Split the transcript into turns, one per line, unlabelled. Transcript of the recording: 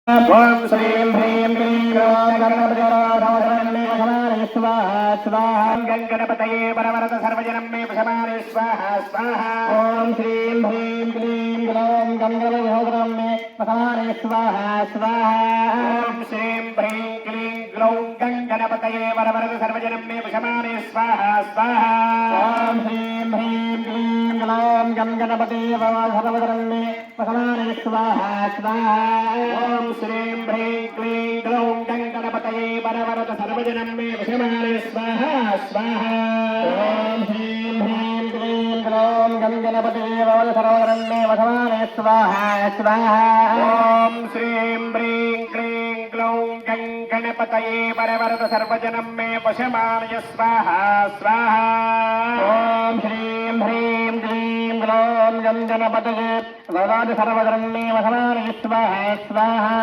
ఓం శ్రీం హ్రీం క్లీం గ్రౌం గణపతయే స్వాహా స్వాహా గణపతయే పరవరద సర్వజనం మే ప్రసమానే స్వాహా స్వాహా ఓం శ్రీం హ్రీం క్లీం గ్రౌం గణపతయే మే ప్రసమానే స్వాహా స్వాహా ఓం శ్రీం హ్రీం క్లీం గ్రౌం గణపతయే పరవరద సర్వజనం మే ప్రసమానే స్వాహా స్వాహా ఓం శ్రీం హ్రీం క్లీం గ్రౌం గణపతయే పరవరద సర్వజనం మే ప్రసమానే స్వాహా స్వాహా ఓం శ్రీం హ్రీం క్లీం గ్రౌం గణపతయే పరవరద సర్వజనం మే ప్రసమానే స్వాహా స్వాహా ఓం శ్రీం హ్రీం క్లీం గ్రౌం గణపతయే పరవరద సర్వజనం మే ప్రసమానే స్వాహా స్వాహా ఓం శ్రీం హ్రీం క్లీం గ్రౌం గణపతయే పరవరద సర్వజనం మే ప్రసమానే స్వాహా స్వాహా ఓం శ్రీం హ్రీం క్లీం గ్రౌం గణపతయే పరవరద సర్వజనం మే ప్రసమానే స్వాహా స్వాహా